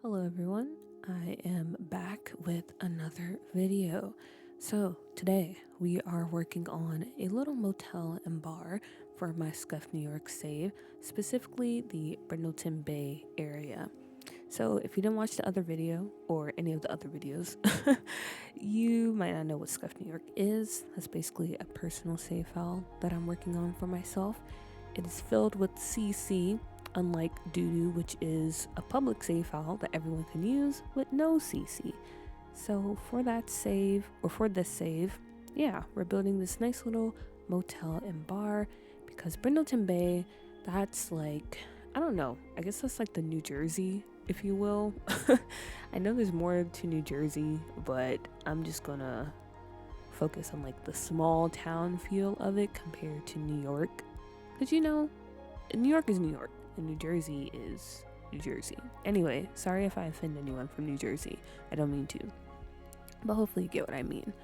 Hello everyone, I am back with another video. So today we are working on a little motel and bar for my Scuffed New York save, specifically the Brindleton Bay area. So if you didn't watch the other video or any of the other videos, you might not know what Scuffed New York is. That's basically a personal save file that I'm working on for myself. It is filled with CC, unlike Buuuut, which is a public save file that everyone can use with no CC. So for that save, or for this save, yeah, we're building this nice little motel and bar because Brindleton Bay, that's like, I don't know, I guess that's like the New Jersey, if you will. I know there's more to New Jersey, but I'm just gonna focus on like the small town feel of it compared to New York. Because New York is New York and New Jersey is New Jersey. Anyway, sorry if I offend anyone from New Jersey. I don't mean to. But hopefully you get what I mean.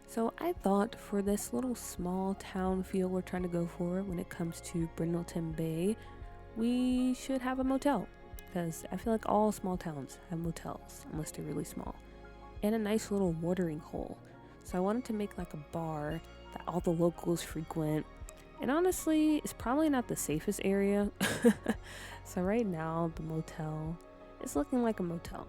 So I thought for this little small town feel we're trying to go for when it comes to Brindleton Bay, we should have a motel. Because I feel like all small towns have motels, unless they're really small. And a nice little watering hole. So I wanted to make like a bar that all the locals frequent. And honestly, it's probably not the safest area. So right now, the motel is looking like a motel.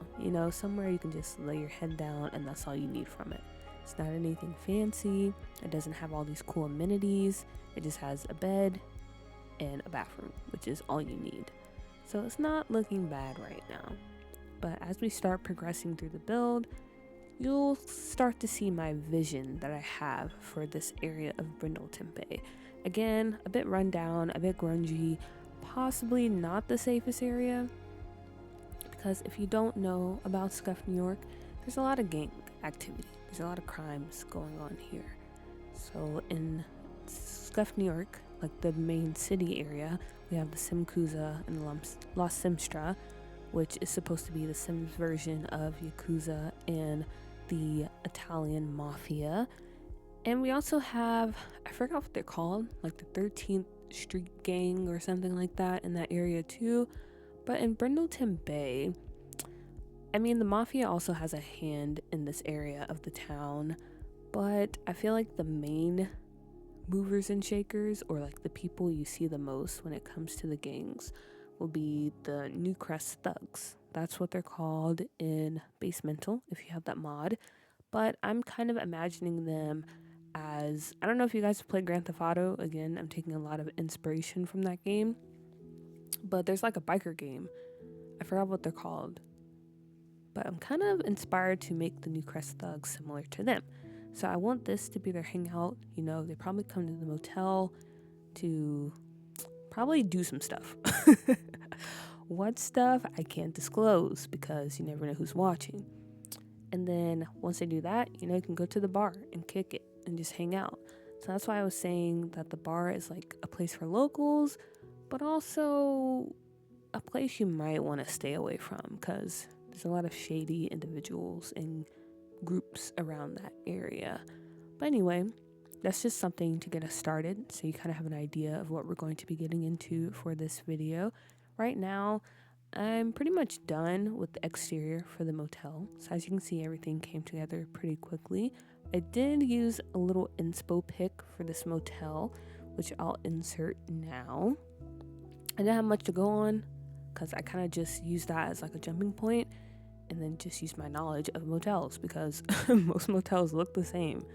Somewhere you can just lay your head down and that's all you need from it. It's not anything fancy. It doesn't have all these cool amenities. It just has a bed and a bathroom, which is all you need. So it's not looking bad right now. But as we start progressing through the build, you'll start to see my vision that I have for this area of Brindleton Bay. Again, a bit run down, a bit grungy, possibly not the safest area, because if you don't know about Scuffed New York, there's a lot of gang activity. There's a lot of crimes going on here. So in Scuffed New York, like the main city area, we have the Simkuza and La Simstra, which is supposed to be the Sims version of Yakuza and the Italian Mafia. And we also have, I forgot what they're called, like the 13th Street Gang or something like that in that area too. But in Brindleton Bay, I mean, the Mafia also has a hand in this area of the town, but I feel like the main movers and shakers, or like the people you see the most when it comes to the gangs, will be the New Crest Thugs. That's what they're called in Basemental, if you have that mod. But I'm kind of imagining them as, I don't know if you guys have played Grand Theft Auto. Again, I'm taking a lot of inspiration from that game. But there's like a biker game. I forgot what they're called. But I'm kind of inspired to make the New Crest Thugs similar to them. So I want this to be their hangout. They probably come to the motel to probably do some stuff. What stuff I can't disclose because you never know who's watching. And then once they do that, you can go to the bar and kick it and just hang out. So that's why I was saying that the bar is like a place for locals, but also a place you might want to stay away from because there's a lot of shady individuals and groups around that area. But anyway, that's just something to get us started so you kind of have an idea of what we're going to be getting into for this video. Right now, I'm pretty much done with the exterior for the motel. So as you can see, everything came together pretty quickly. I did use a little inspo pic for this motel, which I'll insert now. I didn't have much to go on because I kind of just used that as like a jumping point and then just use my knowledge of motels because most motels look the same.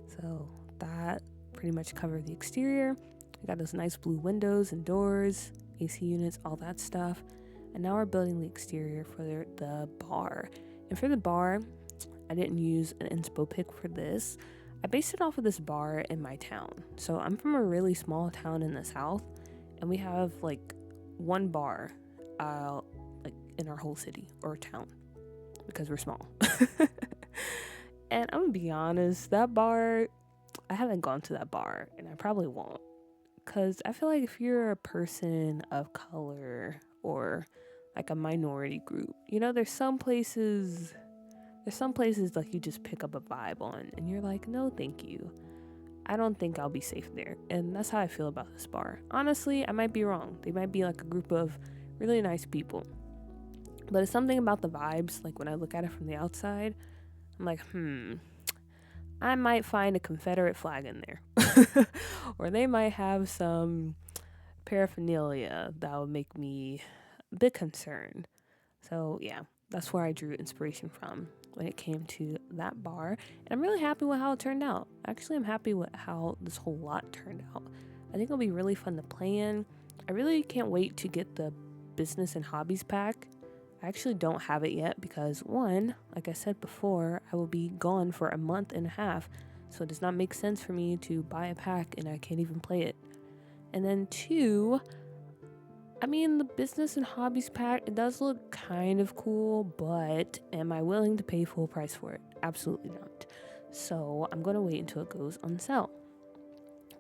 So that pretty much covered the exterior. I got those nice blue windows and doors, AC units, all that stuff. And now we're building the exterior for the bar. And for the bar, I didn't use an inspo pic for this. I based it off of this bar in my town. So I'm from a really small town in the south, and we have like one bar like in our whole city or town because we're small. And I'm gonna be honest, that bar, I haven't gone to that bar and I probably won't. Because I feel like if you're a person of color or like a minority group, there's some places like you just pick up a vibe on and you're like, no, thank you. I don't think I'll be safe there. And that's how I feel about this bar. Honestly, I might be wrong. They might be like a group of really nice people. But it's something about the vibes. Like when I look at it from the outside, I'm like, I might find a Confederate flag in there. Or they might have some paraphernalia that would make me a bit concerned. So yeah, that's where I drew inspiration from when it came to that bar. And I'm really happy with how it turned out. Actually, I'm happy with how this whole lot turned out. I think it'll be really fun to play in. I really can't wait to get the business and hobbies pack. I actually don't have it yet because one, like I said before, I will be gone for a month and a half. So it does not make sense for me to buy a pack and I can't even play it. And then two, I mean, the business and hobbies pack, it does look kind of cool, but am I willing to pay full price for it? Absolutely not. So I'm going to wait until it goes on sale.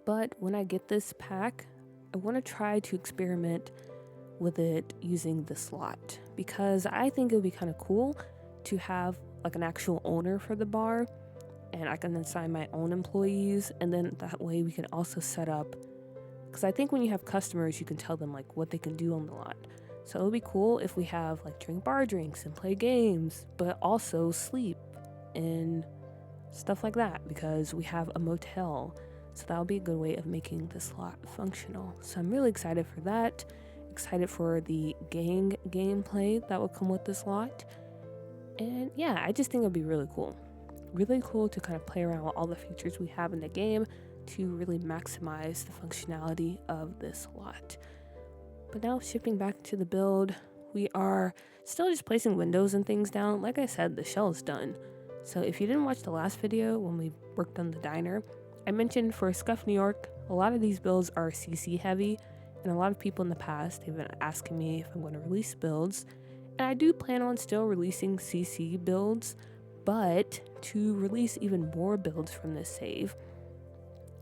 But when I get this pack, I want to try to experiment with it using the slot because I think it would be kind of cool to have like an actual owner for the bar, and I can assign my own employees, and then that way we can also set up, because I think when you have customers you can tell them like what they can do on the lot. So it would be cool if we have like drink bar drinks and play games, but also sleep and stuff like that, because we have a motel. So that would be a good way of making this lot functional. So I'm really excited for that. Excited for the gang gameplay that will come with this lot. And yeah, I just think it'll be really cool. Really cool to kind of play around with all the features we have in the game to really maximize the functionality of this lot. But now shipping back to the build, we are still just placing windows and things down. Like I said, the shell is done. So if you didn't watch the last video when we worked on the diner, I mentioned for Scuffed New York, a lot of these builds are CC heavy, and a lot of people in the past have been asking me if I'm going to release builds. And I do plan on still releasing CC builds, but to release even more builds from this save,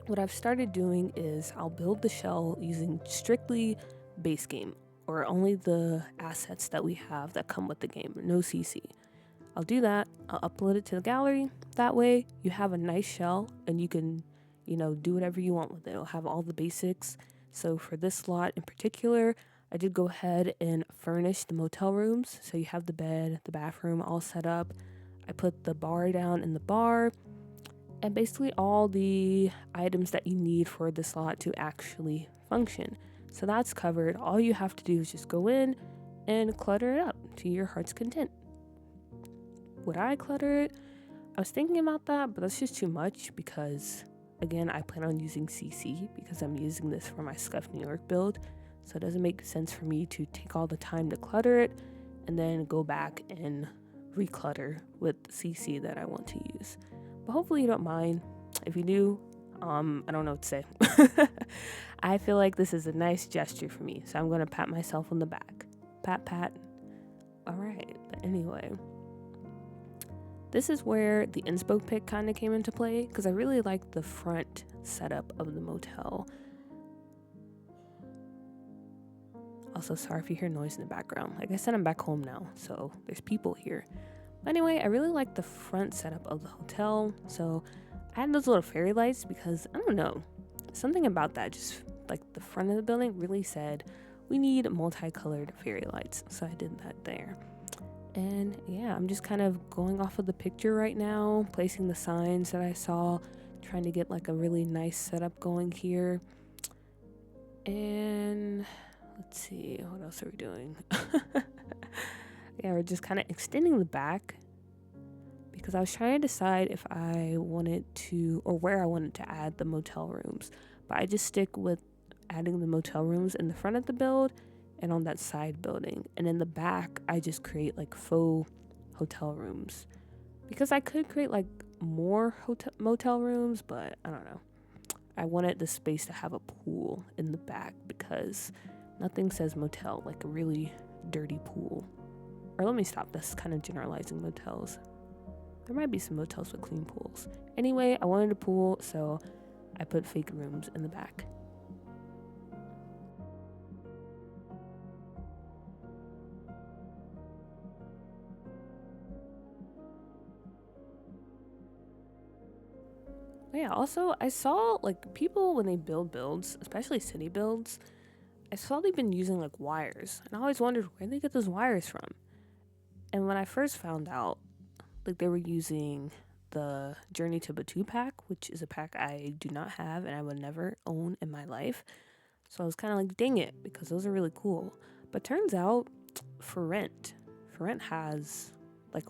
what I've started doing is I'll build the shell using strictly base game, or only the assets that we have that come with the game, no CC. I'll do that, I'll upload it to the gallery. That way you have a nice shell and you can, do whatever you want with it. It'll have all the basics. So for this lot in particular, I did go ahead and furnish the motel rooms. So you have the bed, the bathroom all set up. I put the bar down in the bar, and basically all the items that you need for this lot to actually function. So that's covered. All you have to do is just go in and clutter it up to your heart's content. Would I clutter it? I was thinking about that, but that's just too much because, again, I plan on using CC because I'm using this for my Scuffed New York build. So it doesn't make sense for me to take all the time to clutter it and then go back and reclutter with CC that I want to use. But hopefully you don't mind. If you do, I don't know what to say. I feel like this is a nice gesture for me, so I'm going to pat myself on the back. Pat. All right, but anyway, this is where the inspo pick kind of came into play because I really like the front setup of the motel. Also, sorry if you hear noise in the background. Like I said, I'm back home now, so there's people here. But anyway, I really like the front setup of the hotel. So I had those little fairy lights because, I don't know, something about that, just like the front of the building really said, we need multicolored fairy lights. So I did that there. And yeah, I'm just kind of going off of the picture right now, placing the signs that I saw, trying to get like a really nice setup going here. And let's see, what else are we doing? Yeah, we're just kind of extending the back because I was trying to decide if I wanted to, or where I wanted to add the motel rooms. But I just stick with adding the motel rooms in the front of the build and on that side building. And in the back, I just create like faux hotel rooms. Because I could create like more motel rooms, but I don't know. I wanted the space to have a pool in the back because nothing says motel like a really dirty pool. Or let me stop, that's kind of generalizing motels. There might be some motels with clean pools. Anyway, I wanted a pool, so I put fake rooms in the back. Yeah, also, I saw, like, people when they build builds, especially city builds, I saw they've been using, like, wires. And I always wondered where they get those wires from. And when I first found out, like they were using the Journey to Buuuut pack, which is a pack I do not have and I would never own in my life. So I was kind of like, dang it, because those are really cool. But turns out for rent has like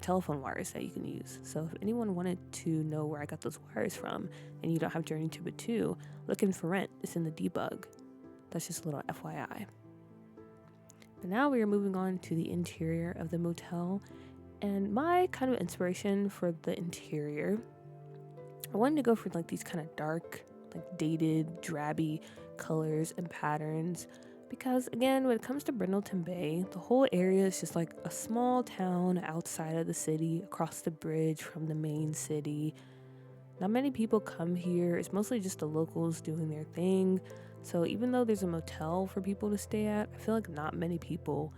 telephone wires that you can use. So if anyone wanted to know where I got those wires from and you don't have Journey to Buuuut, look in for rent. It's in the debug. That's just a little FYI. But now we are moving on to the interior of the motel. And my kind of inspiration for the interior, I wanted to go for like these kind of dark, like dated, drabby colors and patterns. Because again, when it comes to Brindleton Bay, the whole area is just like a small town outside of the city, across the bridge from the main city. Not many people come here. It's mostly just the locals doing their thing. So even though there's a motel for people to stay at, I feel like not many people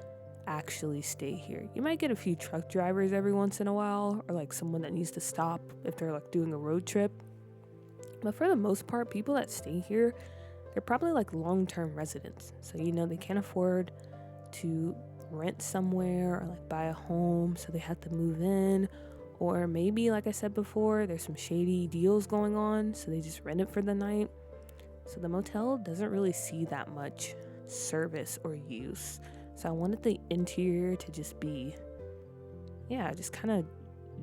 actually stay here. You might get a few truck drivers every once in a while, or like someone that needs to stop if they're like doing a road trip. But for the most part, people that stay here, they're probably like long-term residents. So, they can't afford to rent somewhere or like buy a home, so they have to move in. Or maybe, like I said before, there's some shady deals going on, so they just rent it for the night. So the motel doesn't really see that much service or use. So I wanted the interior to just be, just kind of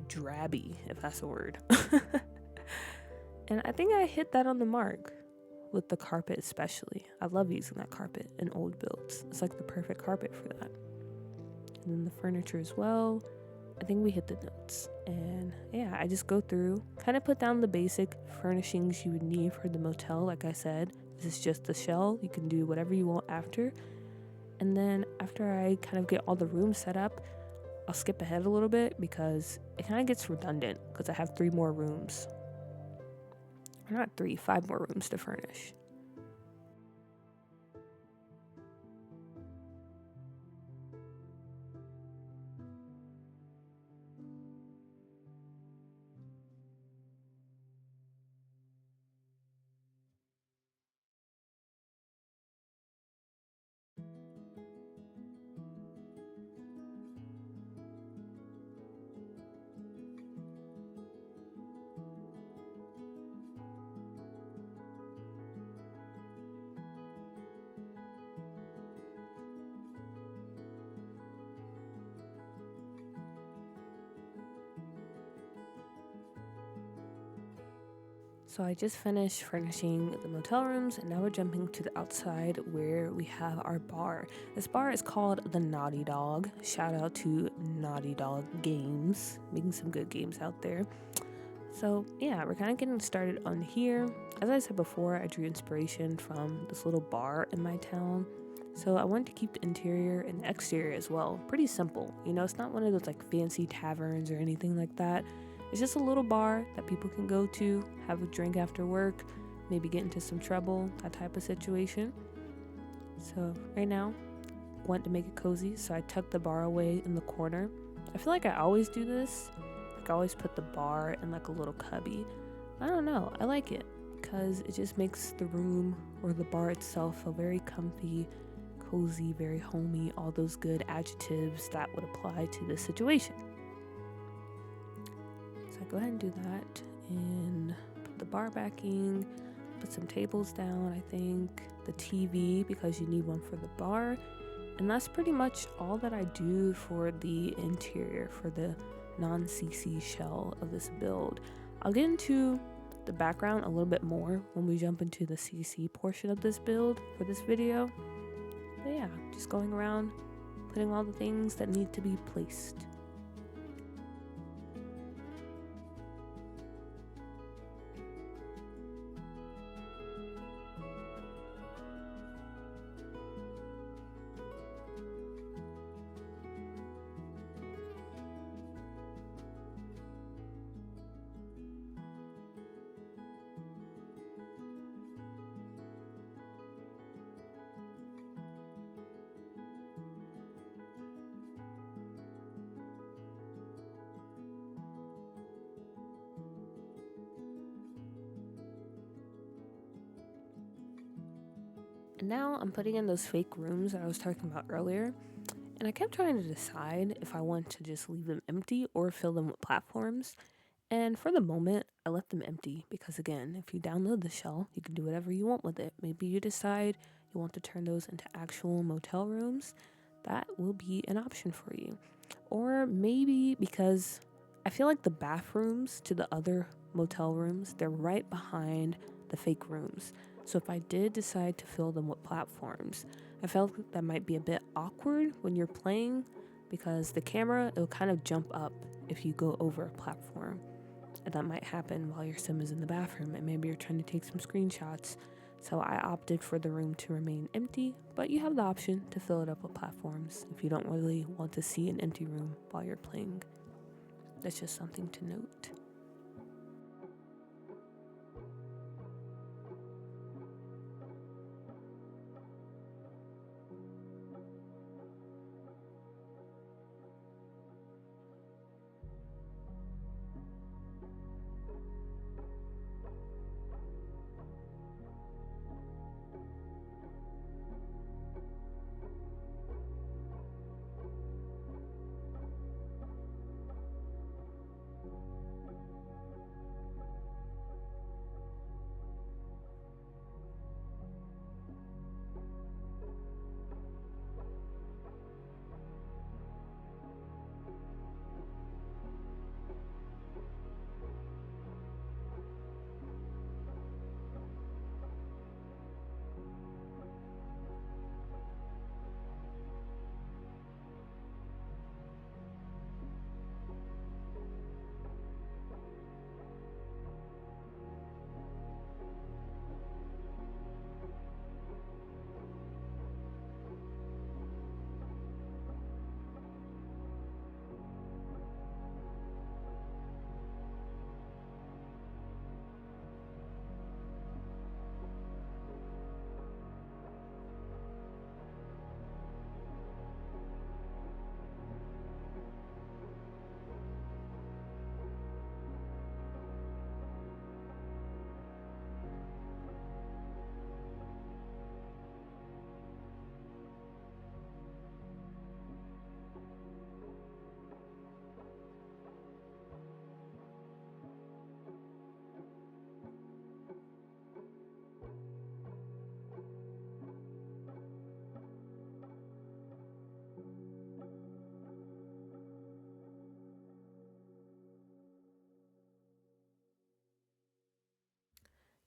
drabby, if that's a word. And I think I hit that on the mark with the carpet especially. I love using that carpet in old builds. It's like the perfect carpet for that. And then the furniture as well. I think we hit the notes. And I just go through, kind of put down the basic furnishings you would need for the motel. Like I said, this is just the shell. You can do whatever you want after. And then after I kind of get all the rooms set up, I'll skip ahead a little bit because it kind of gets redundant because I have 3 more rooms. Or not 3, 5 more rooms to furnish. So I just finished furnishing the motel rooms, and now we're jumping to the outside where we have our bar. This bar is called the Naughty Dog. Shout out to Naughty Dog Games, making some good games out there. So we're kind of getting started on here. As I said before, I drew inspiration from this little bar in my town. So I wanted to keep the interior and the exterior as well pretty simple. It's not one of those like fancy taverns or anything like that. It's just a little bar that people can go to, have a drink after work, maybe get into some trouble, that type of situation. So right now, I want to make it cozy, so I tucked the bar away in the corner. I feel like I always do this. Like I always put the bar in like a little cubby. I don't know, I like it because it just makes the room or the bar itself feel very comfy, cozy, very homey, all those good adjectives that would apply to this situation. Go ahead and do that and put the bar backing, put some tables down, I think, the TV because you need one for the bar, and that's pretty much all that I do for the interior, for the non-CC shell of this build. I'll get into the background a little bit more when we jump into the CC portion of this build for this video, but just going around putting all the things that need to be placed. And now I'm putting in those fake rooms that I was talking about earlier. And I kept trying to decide if I want to just leave them empty or fill them with platforms. And for the moment, I left them empty because, again, if you download the shell, you can do whatever you want with it. Maybe you decide you want to turn those into actual motel rooms. That will be an option for you. Or maybe because I feel like the bathrooms to the other motel rooms, they're right behind the fake rooms. So if I did decide to fill them with platforms, I felt that might be a bit awkward when you're playing because the camera, it'll kind of jump up if you go over a platform. And that might happen while your sim is in the bathroom and maybe you're trying to take some screenshots. So I opted for the room to remain empty, but you have the option to fill it up with platforms if you don't really want to see an empty room while you're playing. That's just something to note.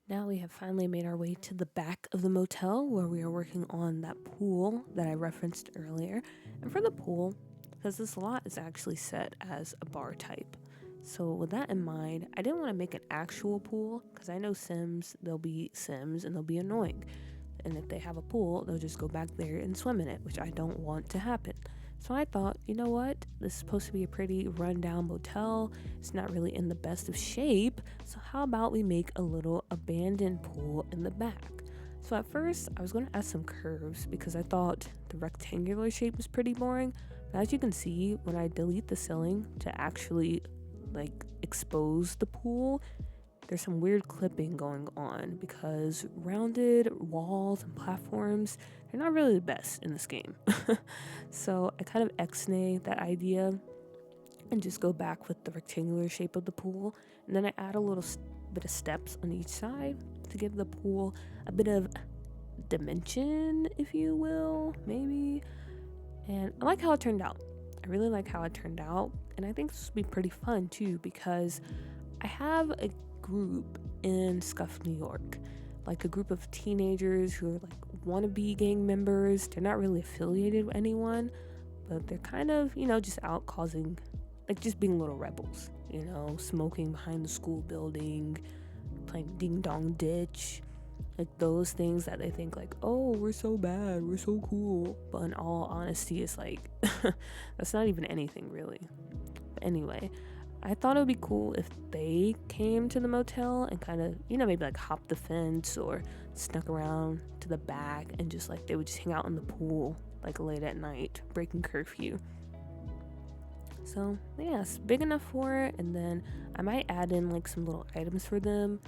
Now we have finally made our way to the back of the motel where we are working on that pool that I referenced earlier. And for the pool, because this lot is actually set as a bar type. So with that in mind, I didn't want to make an actual pool because I know Sims, they'll be Sims and they'll be annoying. And if they have a pool, they'll just go back there and swim in it, which I don't want to happen. So I thought, you know what? This is supposed to be a pretty rundown motel. It's not really in the best of shape. So how about we make a little abandoned pool in the back? So at first, I was going to add some curves because I thought the rectangular shape was pretty boring. But as you can see, when I delete the ceiling to actually expose the pool, there's some weird clipping going on because rounded walls and platforms, they're not really the best in this game. So I kind of ex-nay that idea and just go back with the rectangular shape of the pool. And then I add a little bit of steps on each side to give the pool a bit of dimension, if you will, maybe. And I like how it turned out. I really like how it turned out. And I think this will be pretty fun too because I have a group in Scuffed New York, like a group of teenagers who are like wannabe gang members. They're not really affiliated with anyone, but they're kind of, just out causing, just being little rebels, smoking behind the school building, playing ding dong ditch, like those things that they think like, oh, we're so bad, we're so cool, but in all honesty, it's like that's not even anything really. But anyway, I thought it would be cool if they came to the motel and kind of, maybe like hop the fence or snuck around to the back and just they would just hang out in the pool like late at night, breaking curfew. So yeah, it's big enough for it. And then I might add in some little items for them.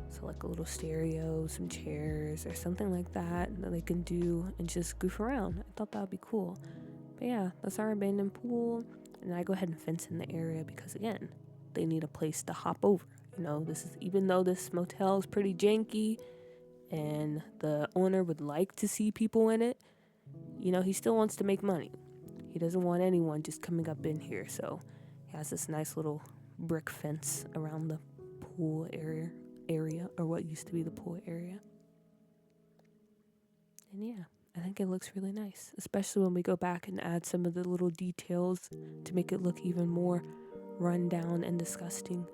So a little stereo, some chairs or something like that they can do and just goof around. I thought that would be cool. But yeah, that's our abandoned pool. And I go ahead and fence in the area because, again, they need a place to hop over. You know, this is, even though this motel is pretty janky and the owner would like to see people in it, you know, he still wants to make money. He doesn't want anyone just coming up in here. So he has this nice little brick fence around the pool area, or what used to be the pool area. And yeah, I think it looks really nice, especially when we go back and add some of the little details to make it look even more run down and disgusting.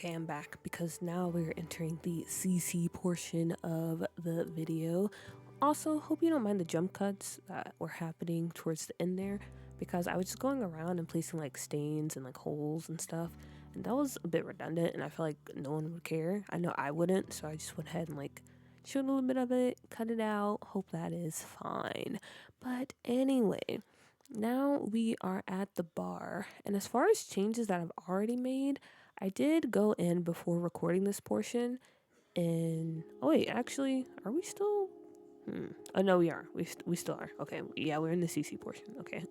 Okay, I'm back because now we're entering the CC portion of the video. Also, hope you don't mind the jump cuts that were happening towards the end there, because I was just going around and placing like stains and like holes and stuff, and that was a bit redundant, and I feel like no one would care. I know I wouldn't, so I just went ahead and like showed a little bit of it, cut it out. Hope that is fine. But anyway, now we are at the bar, and as far as changes that I've already made, I did go in before recording this portion, and oh wait, actually, are we still? Oh no, we are. We still are. Okay, yeah, we're in the CC portion. Okay,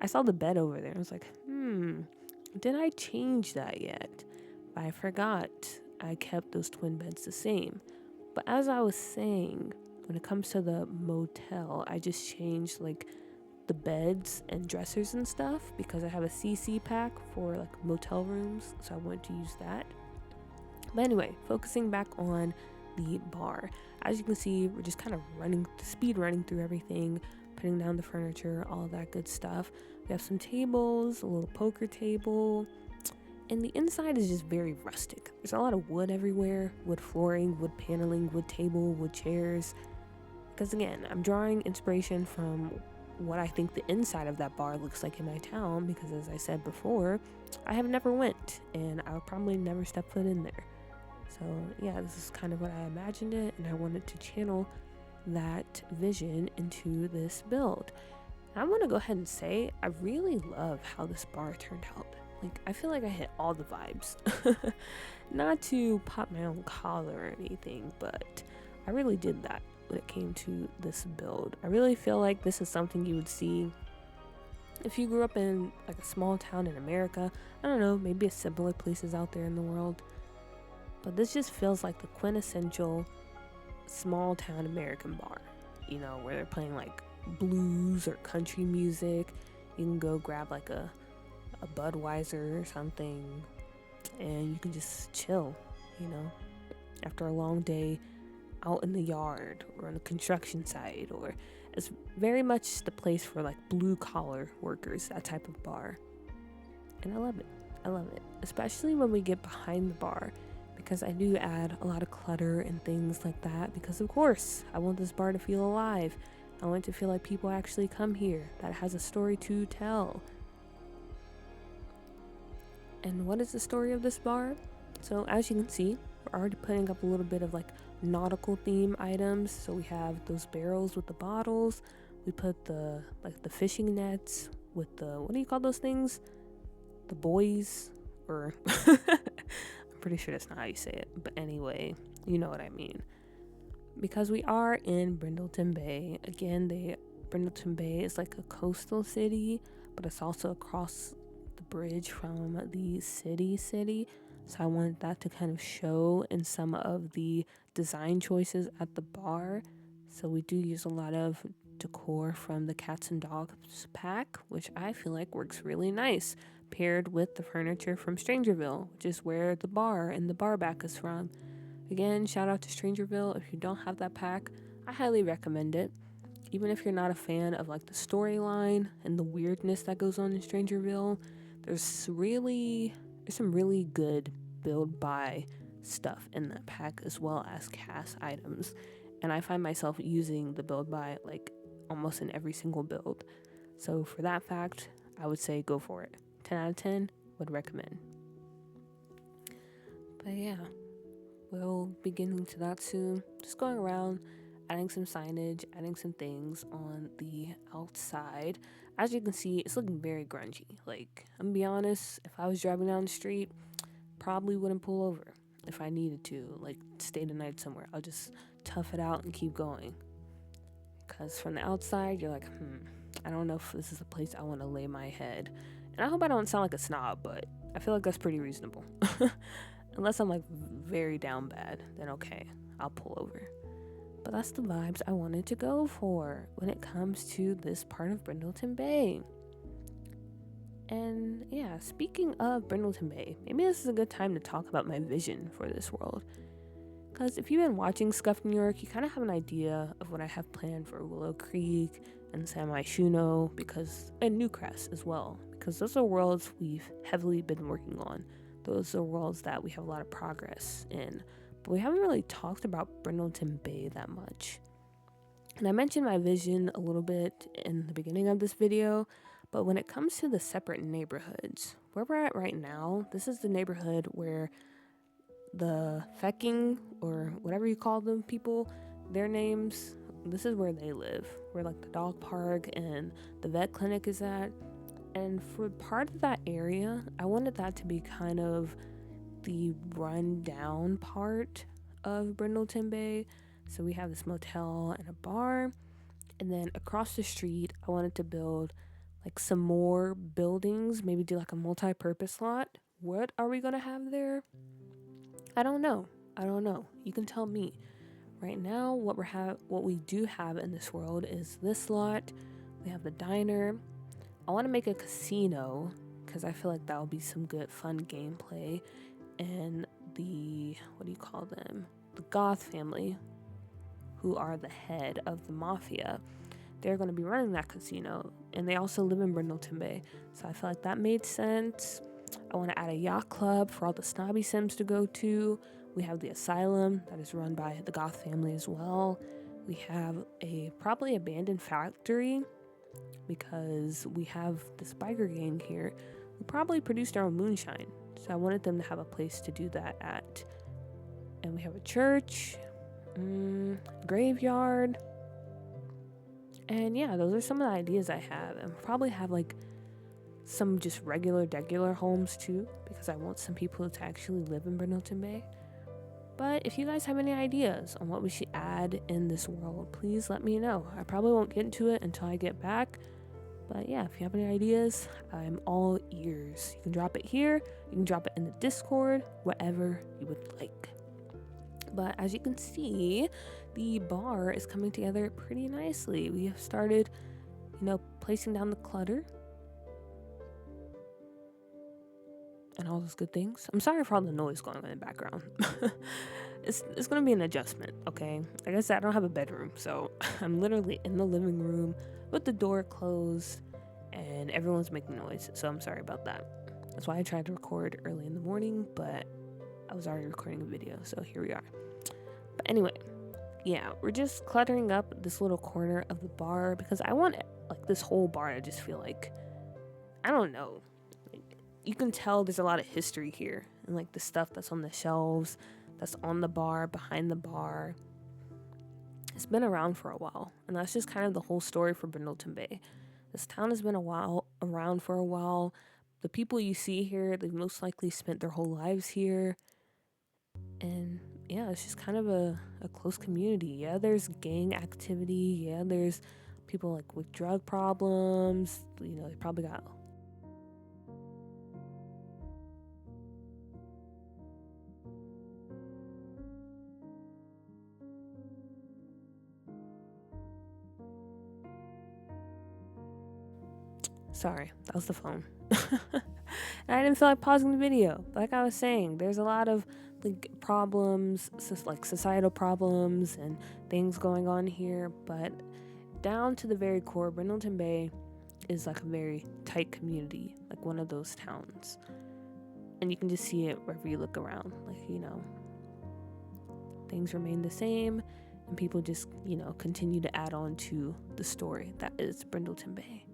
I saw the bed over there. I was like, did I change that yet? I forgot. I kept those twin beds the same. But as I was saying, when it comes to the motel, I just changed like the beds and dressers and stuff because I have a CC pack for like motel rooms, so I wanted to use that. But anyway, focusing back on the bar, as you can see, we're just kind of speed running through everything, putting down the furniture, all that good stuff. We have some tables, a little poker table, and the inside is just very rustic. There's a lot of wood everywhere, wood flooring, wood paneling, wood table, wood chairs. Because again, I'm drawing inspiration from what I think the inside of that bar looks like in my town, because as I said before, I have never went and I would probably never step foot in there. So yeah, this is kind of what I imagined it, and I wanted to channel that vision into this build. I want to go ahead and say I really love how this bar turned out. Like, I feel like I hit all the vibes. Not to pop my own collar or anything, but I really did that when it came to this build. I really feel like this is something you would see if you grew up in like a small town in America. I don't know, maybe similar places out there in the world, but this just feels like the quintessential small town American bar, you know, where they're playing like blues or country music. You can go grab like a Budweiser or something and you can just chill, you know, after a long day out in the yard or on the construction site. Or it's very much the place for like blue collar workers, that type of bar. And I love it, especially when we get behind the bar, because I do add a lot of clutter and things like that, because of course I want this bar to feel alive. I want it to feel like people actually come here, that it has a story to tell. And what is the story of this bar? So as you can see, we're already putting up a little bit of like nautical theme items. So we have those barrels with the bottles. We put the fishing nets with the, what do you call those things? The buoys, or I'm pretty sure that's not how you say it. But anyway, you know what I mean. Because we are in Brindleton Bay. Again, Brindleton Bay is like a coastal city, but it's also across the bridge from the city. So I wanted that to kind of show in some of the design choices at the bar. So we do use a lot of decor from the Cats and Dogs pack, which I feel like works really nice, paired with the furniture from Strangerville, which is where the bar and the bar back is from. Again, shout out to Strangerville. If you don't have that pack, I highly recommend it. Even if you're not a fan of like the storyline and the weirdness that goes on in Strangerville, there's some really good build buy stuff in that pack, as well as cast items. And I find myself using the build buy like almost in every single build. So for that fact, I would say go for it. 10 out of 10 would recommend. But yeah, we'll be getting to that soon. Just going around, adding some signage, adding some things on the outside. As you can see, it's looking very grungy. Like, I'm gonna be honest, if I was driving down the street, probably wouldn't pull over if I needed to, like, stay the night somewhere. I'll just tough it out and keep going. Because from the outside, you're like, I don't know if this is a place I want to lay my head. And I hope I don't sound like a snob, but I feel like that's pretty reasonable. Unless I'm like very down bad, then okay, I'll pull over. But that's the vibes I wanted to go for when it comes to this part of Brindleton Bay. And yeah, speaking of Brindleton Bay, maybe this is a good time to talk about my vision for this world. Because if you've been watching Scuffed New York, you kind of have an idea of what I have planned for Willow Creek and Semi Shuno, and Newcrest as well, because those are worlds we've heavily been working on Those are worlds that we have a lot of progress in. But we haven't really talked about Brindleton Bay that much. And I mentioned my vision a little bit in the beginning of this video, but when it comes to the separate neighborhoods, where we're at right now, this is the neighborhood where the fecking, or whatever you call them, people, their names, this is where they live, where like the dog park and the vet clinic is at. And for part of that area, I wanted that to be kind of the rundown part of Brindleton Bay. So we have this motel and a bar, and then across the street I wanted to build like some more buildings, maybe do like a multi-purpose lot. What are we gonna have there? I don't know. You can tell me. Right now, what we do have in this world is this lot. We have the diner. I want to make a casino because I feel like that will be some good fun gameplay. And the, what do you call them? The Goth family, who are the head of the mafia, they're going to be running that casino. And they also live in Brindleton Bay. So I feel like that made sense. I want to add a yacht club for all the snobby sims to go to. We have the asylum that is run by the Goth family as well. We have a probably abandoned factory because we have this biker gang here who probably produced their own moonshine. So I wanted them to have a place to do that at. And we have a church, graveyard. And yeah, those are some of the ideas I have. And probably have like some just regular homes too, because I want some people to actually live in Brindleton Bay. But if you guys have any ideas on what we should add in this world, please let me know. I probably won't get into it until I get back. But yeah, if you have any ideas, I'm all ears. You can drop it here, you can drop it in the Discord, whatever you would like. But as you can see, the bar is coming together pretty nicely. We have started, placing down the clutter and all those good things. I'm sorry for all the noise going on in the background. It's gonna be an adjustment, okay? Like I said, I don't have a bedroom, so I'm literally in the living room with the door closed and everyone's making noise, so I'm sorry about that. That's why I tried to record early in the morning, but I was already recording a video, so here we are. But anyway, yeah, we're just cluttering up this little corner of the bar because I want like this whole bar to just feel like, I don't know, you can tell there's a lot of history here, and like the stuff that's on the shelves, that's on the bar, behind the bar, it's been around for a while. And that's just kind of the whole story for Brindleton Bay. This town has been around for a while. The people you see here, they've most likely spent their whole lives here. And yeah, it's just kind of a close community. Yeah, there's gang activity. Yeah, there's people like with drug problems. They probably got Sorry, that was the phone. And I didn't feel like pausing the video. Like I was saying, there's a lot of like problems, like societal problems and things going on here. But down to the very core, Brindleton Bay is like a very tight community, like one of those towns. And you can just see it wherever you look around. Like, things remain the same and people just, continue to add on to the story that is Brindleton Bay.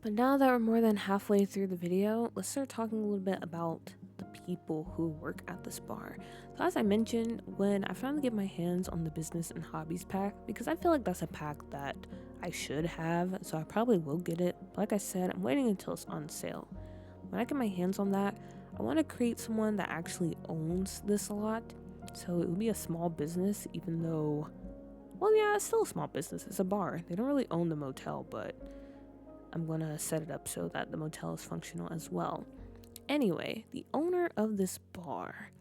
But now that we're more than halfway through the video, let's start talking a little bit about the people who work at this bar. So as I mentioned, when I finally get my hands on the business and hobbies pack, because I feel like that's a pack that I should have, so I probably will get it. But like I said, I'm waiting until it's on sale. When I get my hands on that, I want to create someone that actually owns this lot. So it would be a small business, even though, well, yeah, it's still a small business. It's a bar. They don't really own the motel, but I'm going to set it up so that the motel is functional as well. Anyway, the owner of this bar,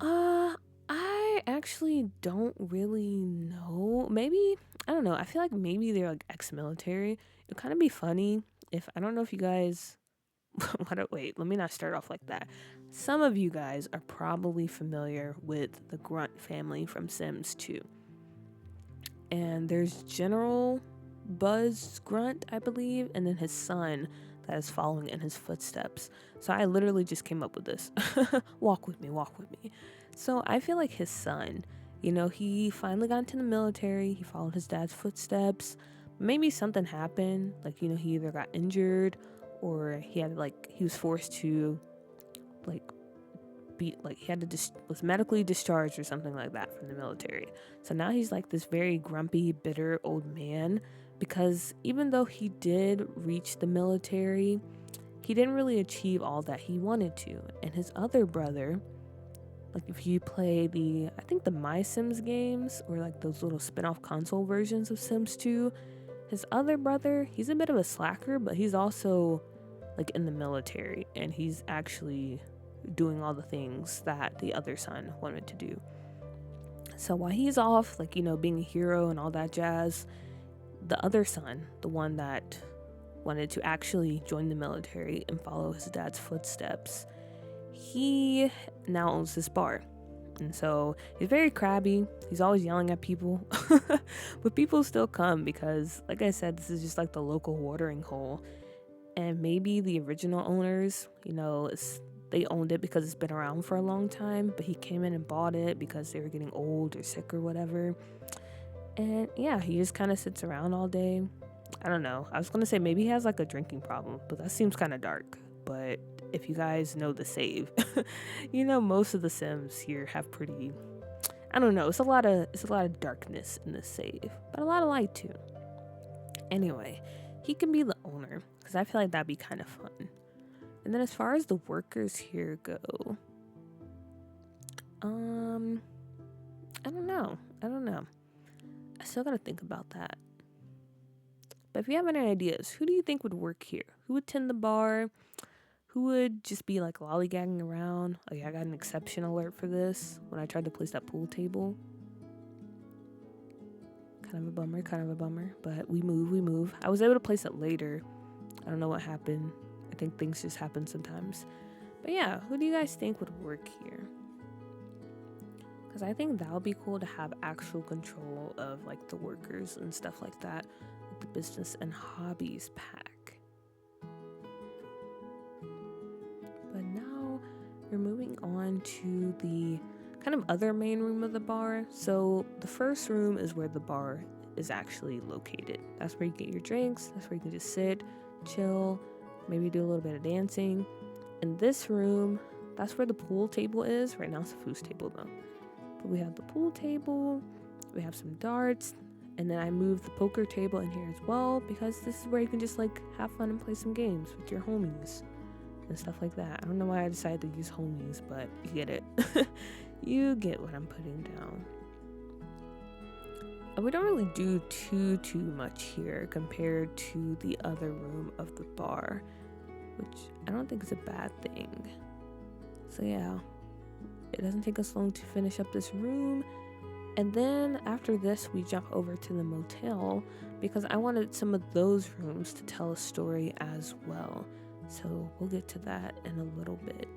I actually don't really know. Maybe, I don't know. I feel like maybe they're like ex-military. It'd kind of be funny if, I don't know if you guys, wait, let me not start off like that. Some of you guys are probably familiar with the Grunt family from Sims 2. And there's General Buzz Grunt, I believe, and then his son that is following in his footsteps. So I literally just came up with this. Walk with me. So I feel like his son, he finally got into the military. He followed his dad's footsteps. Maybe something happened. Like, he either got injured or he was forced to, was medically discharged or something like that from the military. So now he's like this very grumpy, bitter old man, because even though he did reach the military, he didn't really achieve all that he wanted to. And his other brother, like if you play the My Sims games or like those little spin-off console versions of Sims 2, his other brother, he's a bit of a slacker, but he's also like in the military and he's actually doing all the things that the other son wanted to do. So while he's off, being a hero and all that jazz, the other son, the one that wanted to actually join the military and follow his dad's footsteps, he now owns this bar. And so he's very crabby. He's always yelling at people. But people still come because, like I said, this is just like the local watering hole. And maybe the original owners, they owned it because it's been around for a long time, but he came in and bought it because they were getting old or sick or whatever. And yeah, he just kind of sits around all day. I don't know. I was going to say maybe he has like a drinking problem, but that seems kind of dark. But if you guys know the save, most of the Sims here have pretty, I don't know. It's a lot of darkness in the save, but a lot of light too. Anyway, he can be the owner because I feel like that'd be kind of fun. And then as far as the workers here go, I don't know. I still gotta think about that. But if you have any ideas, who do you think would work here? Who would tend the bar? Who would just be like lollygagging around? Oh yeah, I got an exception alert for this when I tried to place that pool table. Kind of a bummer, but we move. I was able to place it later. I don't know what happened. I think things just happen sometimes. But yeah, who do you guys think would work here? Because I think that would be cool to have actual control of like the workers and stuff like that with the business and hobbies pack. But now we're moving on to the kind of other main room of the bar. So the first room is where the bar is actually located. That's where you get your drinks. That's where you can just sit, chill, maybe do a little bit of dancing. In this room, that's where the pool table is. Right now it's a foos table though. But we have the pool table, we have some darts, and then I moved the poker table in here as well because this is where you can just like have fun and play some games with your homies and stuff like that. I don't know why I decided to use homies, but you get it. You get what I'm putting down. And we don't really do too much here compared to the other room of the bar, which I don't think is a bad thing. So yeah, it doesn't take us long to finish up this room. And then after this, we jump over to the motel because I wanted some of those rooms to tell a story as well. So we'll get to that in a little bit.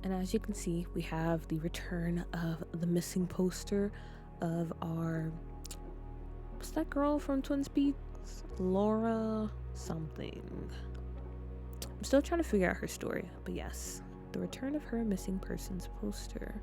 And as you can see, we have the return of the missing poster of our, what's that girl from Twin Peaks? Laura something. I'm still trying to figure out her story, but yes, the return of her missing persons poster.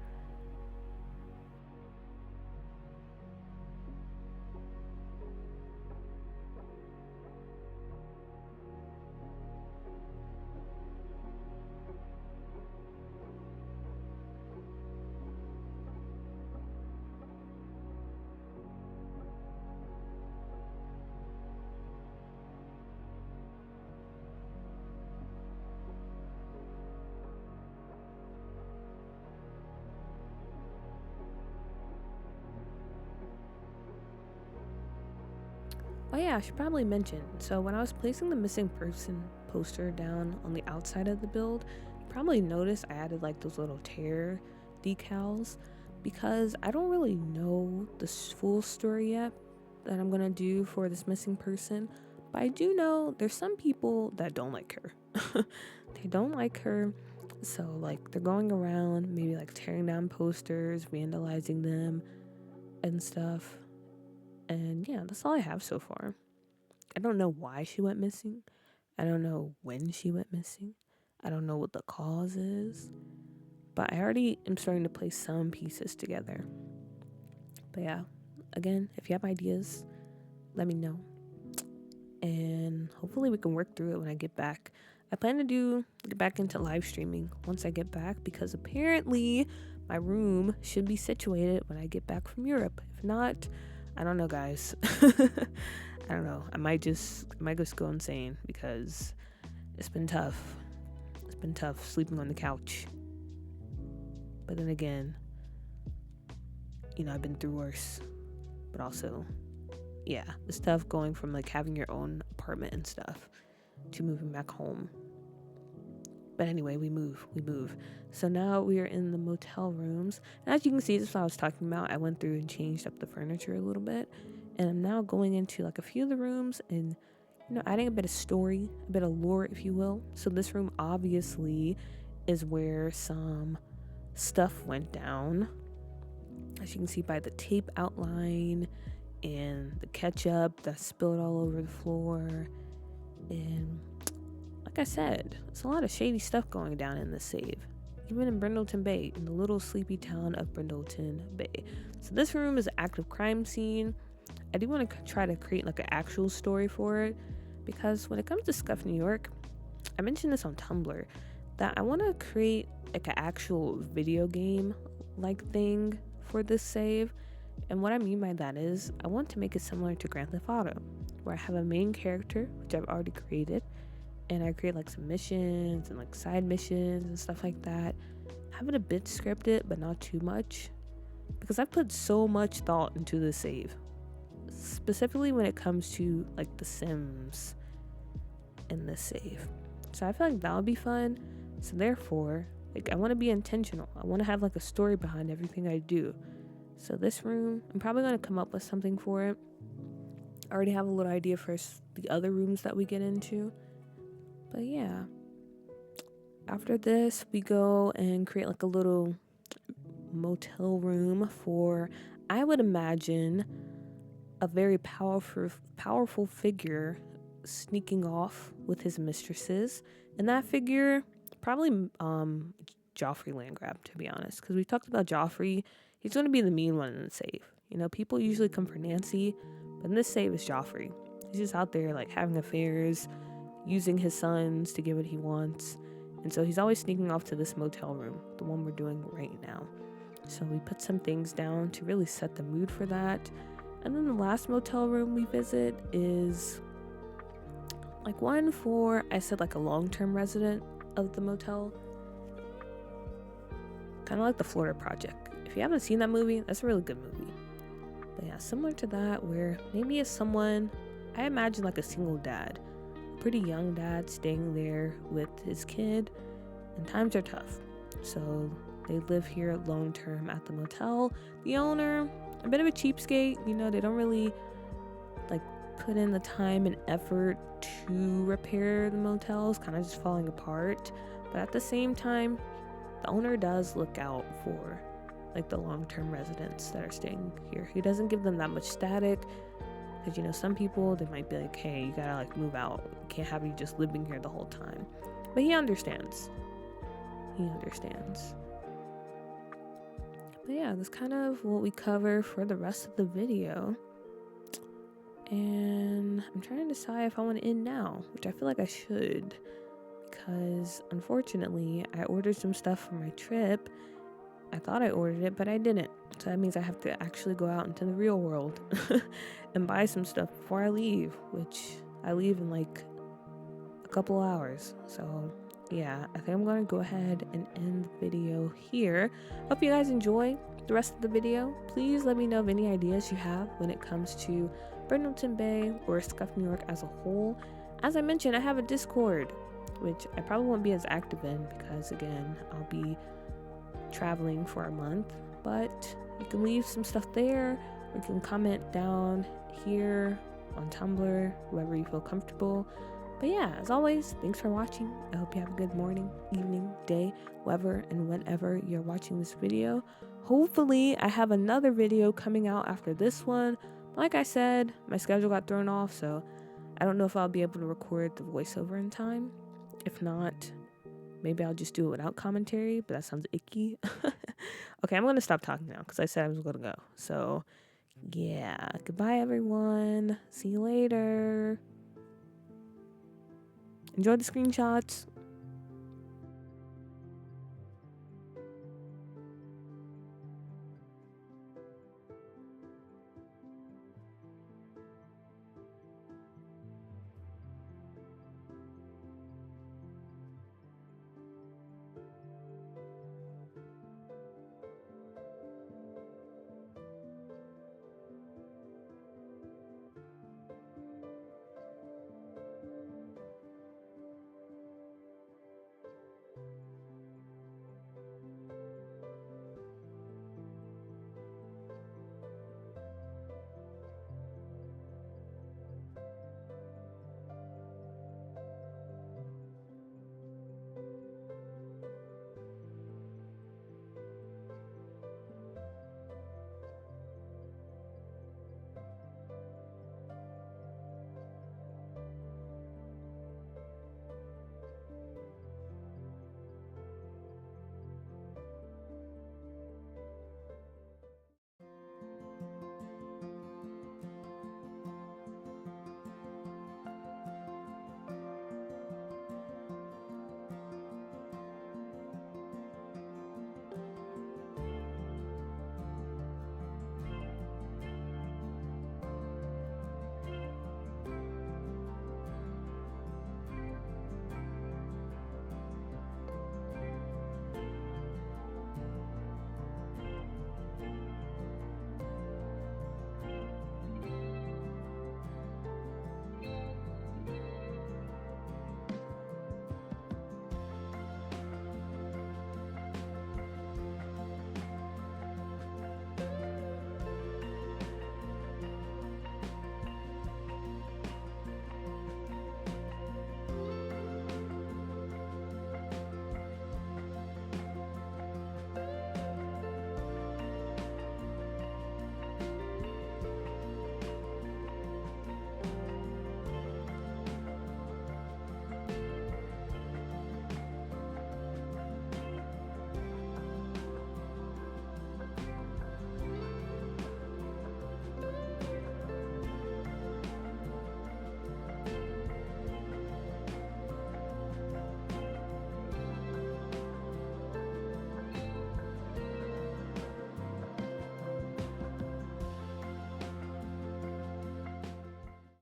Oh yeah, I should probably mention, so when I was placing the missing person poster down on the outside of the build, you probably noticed I added like those little tear decals because I don't really know the full story yet that I'm gonna do for this missing person, but I do know there's some people that don't like her. They don't like her, so like they're going around maybe like tearing down posters, vandalizing them and stuff. And yeah, that's all I have so far. I don't know why she went missing. I don't know when she went missing. I don't know what the cause is. But I already am starting to place some pieces together. But yeah, again, if you have ideas, let me know. And hopefully we can work through it when I get back. I plan to get back into live streaming once I get back because apparently my room should be situated when I get back from Europe. If not, I don't know, guys. I don't know. I might just go insane because it's been tough. It's been tough sleeping on the couch. But then again, I've been through worse. But also, yeah, it's tough going from like having your own apartment and stuff to moving back home. But anyway, we move. So now we are in the motel rooms. And as you can see, this is what I was talking about. I went through and changed up the furniture a little bit. And I'm now going into like a few of the rooms and, adding a bit of story, a bit of lore, if you will. So this room obviously is where some stuff went down. As you can see by the tape outline and the ketchup that spilled all over the floor. And like I said, there's a lot of shady stuff going down in this save. Even in Brindleton Bay, in the little sleepy town of Brindleton Bay. So this room is an active crime scene. I do want to try to create like an actual story for it. Because when it comes to Scuffed New York, I mentioned this on Tumblr, that I want to create like an actual video game like thing for this save. And what I mean by that is I want to make it similar to Grand Theft Auto, where I have a main character, which I've already created, and I create like some missions and like side missions and stuff like that. Have it a bit scripted, but not too much, because I've put so much thought into the save, specifically when it comes to like the Sims in this save. So I feel like that would be fun. So therefore, like I want to be intentional. I want to have like a story behind everything I do. So this room, I'm probably going to come up with something for it. I already have a little idea for the other rooms that we get into. But yeah, after this, we go and create like a little motel room for, I would imagine, a very powerful figure sneaking off with his mistresses. And that figure, probably Joffrey Landgrab, to be honest. Because we talked about Joffrey. He's going to be the mean one in the save. People usually come for Nancy, but in this save is Joffrey. He's just out there like having affairs, using his sons to get what he wants. And so he's always sneaking off to this motel room, the one we're doing right now. So we put some things down to really set the mood for that. And then the last motel room we visit is like one for, I said, like a long-term resident of the motel. Kind of like the Florida Project. If you haven't seen that movie, that's a really good movie. But yeah, similar to that, where maybe it's someone, I imagine like a single dad, pretty young dad staying there with his kid, and times are tough. So they live here long term at the motel. The owner, a bit of a cheapskate, they don't really like put in the time and effort to repair the motels, kind of just falling apart. But at the same time, the owner does look out for like the long-term residents that are staying here. He doesn't give them that much static, because you know, some people, they might be like, hey, you gotta like move out, can't have you just living here the whole time. But he understands. But yeah, that's kind of what we cover for the rest of the video. And I'm trying to decide if I want to end now, which I feel like I should, because unfortunately I ordered some stuff for my trip. I thought I ordered it, but I didn't. So that means I have to actually go out into the real world and buy some stuff before I leave, which I leave in like a couple hours. So yeah, I think I'm going to go ahead and end the video here. Hope you guys enjoy the rest of the video. Please let me know of any ideas you have when it comes to Brindleton Bay or Scuffed New York as a whole. As I mentioned, I have a Discord, which I probably won't be as active in because, again, I'll be traveling for a month. But you can leave some stuff there. You can comment down here on Tumblr, wherever you feel comfortable. But yeah, as always, thanks for watching. I hope you have a good morning, evening, day, wherever and whenever you're watching this video. Hopefully, I have another video coming out after this one. Like I said, my schedule got thrown off, so I don't know if I'll be able to record the voiceover in time. If not, maybe I'll just do it without commentary, but that sounds icky. Okay, I'm going to stop talking now because I said I was going to go. So, yeah, goodbye, everyone. See you later. Enjoy the screenshots.